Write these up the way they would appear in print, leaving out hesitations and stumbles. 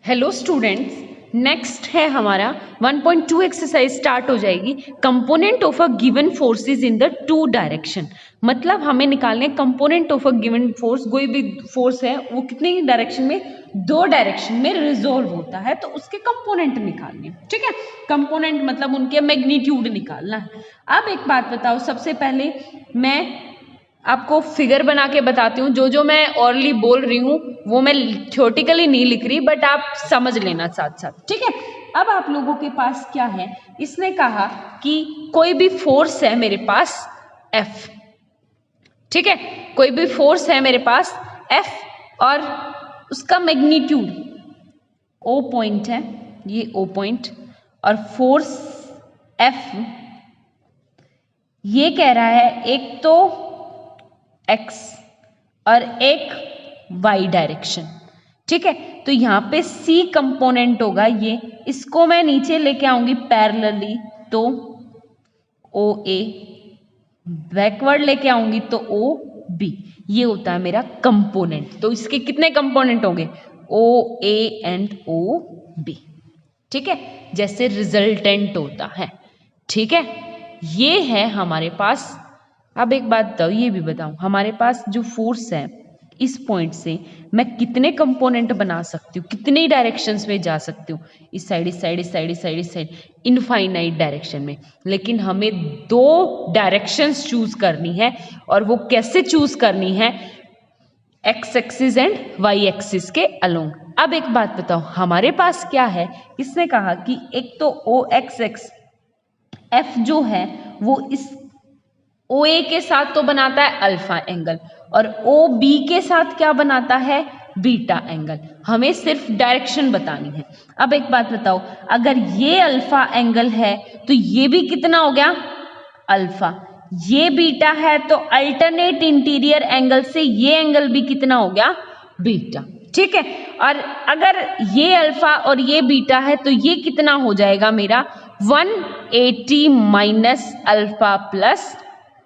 Hello students, next है हमारा 1.2 exercise start हो जाएगी। Component of a given forces in the two direction. मतलब हमें निकालने component of a given force, कोई भी फोर्स है वो कितने डायरेक्शन में, दो डायरेक्शन में रिजॉल्व होता है, तो उसके कंपोनेंट निकालने। ठीक है, कंपोनेंट मतलब उनके मैग्नीट्यूड निकालना है। अब एक बात बताओ, सबसे पहले मैं आपको फिगर बना के बताती हूँ। जो मैं ऑरली बोल रही हूँ वो मैं थ्योरेटिकली नहीं लिख रही, बट आप समझ लेना साथ साथ। ठीक है, अब आप लोगों के पास क्या है, इसने कहा कि कोई भी फोर्स है मेरे पास F। ठीक है, कोई भी फोर्स है मेरे पास F और उसका मैग्नीट्यूड O पॉइंट है, ये O पॉइंट, और फोर्स F ये कह रहा है एक तो x और एक y डायरेक्शन। ठीक है, तो यहाँ पे c कंपोनेंट होगा ये, इसको मैं नीचे लेके आऊंगी पैरेलली तो OA, बैकवर्ड लेके आऊंगी तो OB। ये होता है मेरा कंपोनेंट। तो इसके कितने कंपोनेंट होंगे, OA एंड OB। ठीक है, जैसे रिजल्टेंट होता है। ठीक है, ये है हमारे पास। अब एक बात बताओ, ये भी बताऊं, हमारे पास जो फोर्स है इस पॉइंट से मैं कितने कंपोनेंट बना सकती हूँ, कितनी डायरेक्शंस में जा सकती हूँ, इस साइड, इस साइड, इस साइड, इस साइड, इस साइड, इनफाइनाइट डायरेक्शन में। लेकिन हमें दो डायरेक्शंस चूज करनी है, और वो कैसे चूज करनी है, X axis and Y axis के अलोंग। अब एक बात बताओ, हमारे पास क्या है, इसने कहा कि एक तो ओ एक्स एक्स एफ जो है वो इस ओ ए के साथ तो बनाता है अल्फा एंगल, और ओ बी के साथ क्या बनाता है, बीटा एंगल। हमें सिर्फ डायरेक्शन बतानी है। अब एक बात बताओ, अगर ये अल्फा एंगल है तो ये भी कितना हो गया, अल्फा। ये बीटा है तो अल्टरनेट इंटीरियर एंगल से ये एंगल भी कितना हो गया, बीटा। ठीक है, और अगर ये अल्फा और ये बीटा है तो ये कितना हो जाएगा मेरा 180 माइनस अल्फा प्लस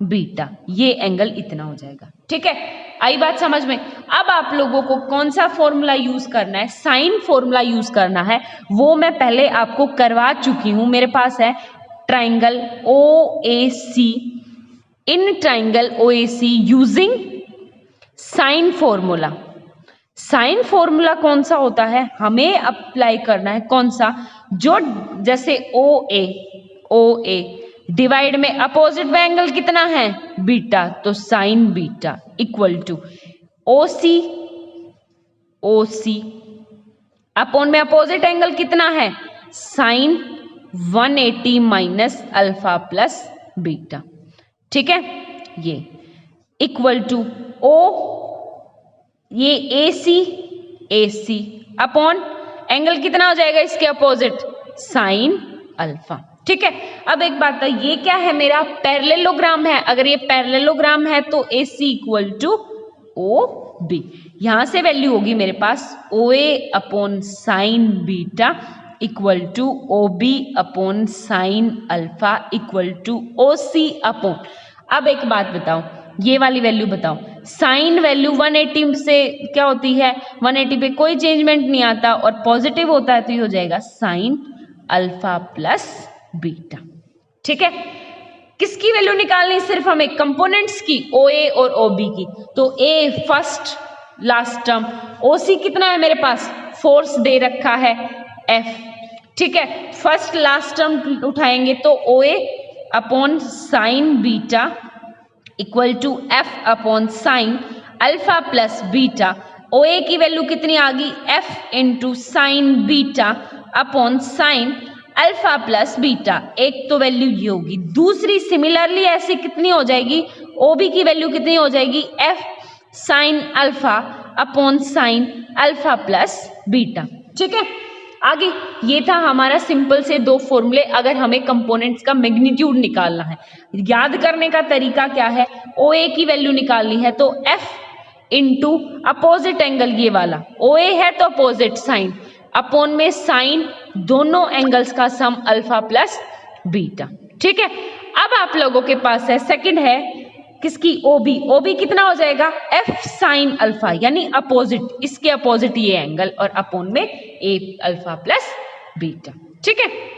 बीटा, ये एंगल इतना हो जाएगा। ठीक है, आई बात समझ में। अब आप लोगों को कौन सा फॉर्मूला यूज करना है, साइन फॉर्मूला यूज करना है, वो मैं पहले आपको करवा चुकी हूं। मेरे पास है triangle OAC, in triangle OAC using sine formula. Sine formula कौन सा होता है, हमें अप्लाई करना है कौन सा, जो जैसे OA डिवाइड में अपोजिट एंगल कितना है, बीटा, तो sine beta equal to OC upon में अपोजिट एंगल कितना है, sine 180 minus alpha plus beta. ठीक है, ये इक्वल टू O, ये AC अपॉन एंगल कितना हो जाएगा इसके अपोजिट, साइन अल्फा। ठीक है, अब एक बात है, ये क्या है मेरा पैरेललोग्राम है। अगर ये पैरेललोग्राम है तो AC इक्वल टू OB। यहां से वैल्यू होगी मेरे पास OA upon sine beta equal to OB upon sine alpha equal to OC upon. अब एक बात बताओ, ये वाली वैल्यू बताओ, साइन वैल्यू 180 से क्या होती है, 180 पे कोई चेंजमेंट नहीं आता और पॉजिटिव होता है, तो ये हो जाएगा साइन अल्फा प्लस बीटा। ठीक है, किसकी वैल्यू निकालनी, सिर्फ हमें कंपोनेंट्स की, OA और OB की। तो A first last term, OC कितना है मेरे पास, फोर्स दे रखा है F। ठीक है, फर्स्ट लास्ट टर्म उठाएंगे तो OA upon sine beta equal to F upon sine alpha plus beta. OA की वैल्यू कितनी आ गई, F into sine beta upon sine alpha plus beta. एक तो वैल्यू ये होगी, दूसरी सिमिलरली ऐसी कितनी हो जाएगी, OB की वैल्यू कितनी हो जाएगी, F sine alpha upon sine alpha plus beta. ठीक है, आगे ये था हमारा सिंपल से दो फॉर्मूले, अगर हमें कंपोनेंट्स का मैग्नीट्यूड निकालना है। याद करने का तरीका क्या है, OA की वैल्यू निकालनी है तो F इंटू अपोजिट एंगल, ये वाला OA है तो अपोजिट साइन, अपॉन में साइन दोनों एंगल्स का सम अल्फा प्लस बीटा। ठीक है, अब आप लोगों के पास है सेकंड है किसकी, ओबी, ओबी कितना हो जाएगा, एफ साइन अल्फा, यानी अपोजिट, इसके अपोजिट ये एंगल, और अपॉन में ए अल्फा प्लस बीटा। ठीक है,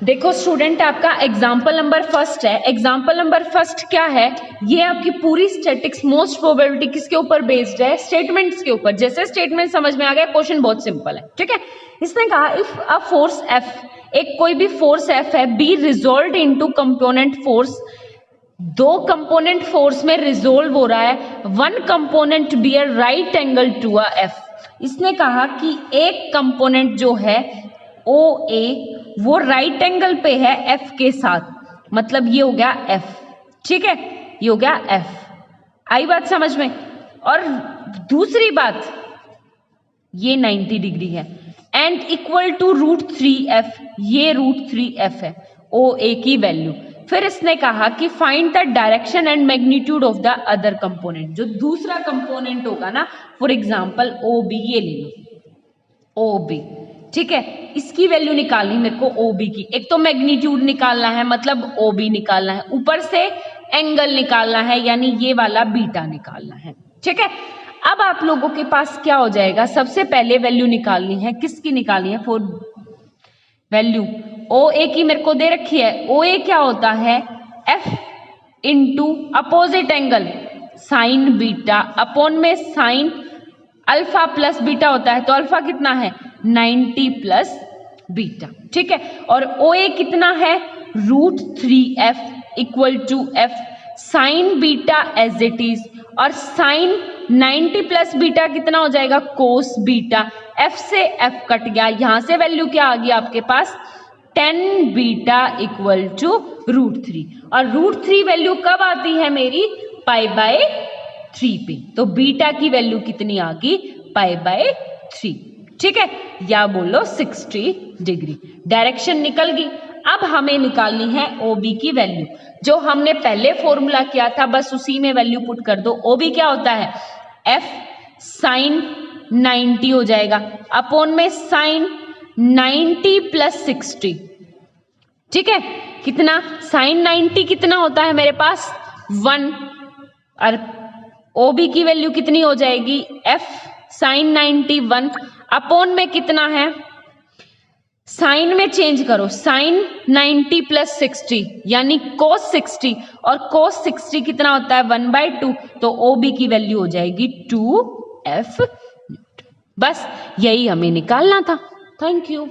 देखो स्टूडेंट, आपका एग्जाम्पल नंबर फर्स्ट है। एग्जाम्पल नंबर फर्स्ट क्या है, ये आपकी पूरी स्टैटिक्स मोस्ट प्रोबेबिलिटी किसके ऊपर बेस्ड है, स्टेटमेंट्स के ऊपर। जैसे स्टेटमेंट समझ में आ गया, क्वेश्चन बहुत सिंपल है। ठीक है, इसने कहा इफ अ फोर्स एफ, एक कोई भी फोर्स एफ है, be resolved into component force, दो कंपोनेंट फोर्स में रिजोल्व हो रहा है, one component be a right angle to a F. इसने कहा कि एक कंपोनेंट जो है ओ ए वो राइट एंगल पे है एफ के साथ, मतलब ये हो गया एफ। ठीक है, ये हो गया एफ, आई बात समझ में। और दूसरी बात, ये 90 डिग्री है एंड इक्वल टू √3f, ये √3f है ओ ए की वैल्यू। फिर इसने कहा कि find the direction and magnitude of the other component, जो दूसरा कंपोनेंट होगा ना, फॉर एग्जांपल ओ बी, ये ले लो ओ बी। ठीक है, इसकी वैल्यू निकालनी मेरे को ओ बी की। एक तो मैग्नीट्यूड निकालना है, मतलब ओ बी निकालना है, ऊपर से एंगल निकालना है, यानी ये वाला बीटा निकालना है। ठीक है, अब आप लोगों के पास क्या हो जाएगा, सबसे पहले वैल्यू निकालनी है, किसकी निकालनी है, फॉर वैल्यू ओ ए की मेरे को दे रखी है। ओ ए क्या होता है, F into opposite angle sine beta, upon में साइन अल्फा प्लस बीटा होता है, तो अल्फा कितना है 90 प्लस बीटा। ठीक है, और ओ ए कितना है √3f equal to F sine beta as it is, और साइन 90 प्लस बीटा कितना हो जाएगा कोस बीटा, एफ से एफ कट गया, यहां से वैल्यू क्या आ गया आपके पास 10 बीटा इक्वल टू √3, और √3 वैल्यू कब आती है मेरी π/3 पे, तो बीटा की वैल्यू कितनी आ गई π/3। ठीक है, या बोलो 60 डिग्री। डायरेक्शन निकल गई। अब हमें निकालनी है ओबी की वैल्यू, जो हमने पहले फॉर्मूला किया था, बस उसी में वैल्यू पुट कर दो। ओबी क्या होता है, एफ साइन 90 हो जाएगा, अपॉन में साइन 90 प्लस 60। ठीक है, कितना साइन 90 कितना होता है मेरे पास 1, और ओबी की वैल्यू कितनी हो जाएगी एफ साइन 90 1, अपॉन में कितना है, साइन में चेंज करो, साइन 90 प्लस 60 यानी कोस 60, और कोस 60 कितना होता है 1/2, तो ओबी की वैल्यू हो जाएगी 2f। बस यही हमें निकालना था। Thank you.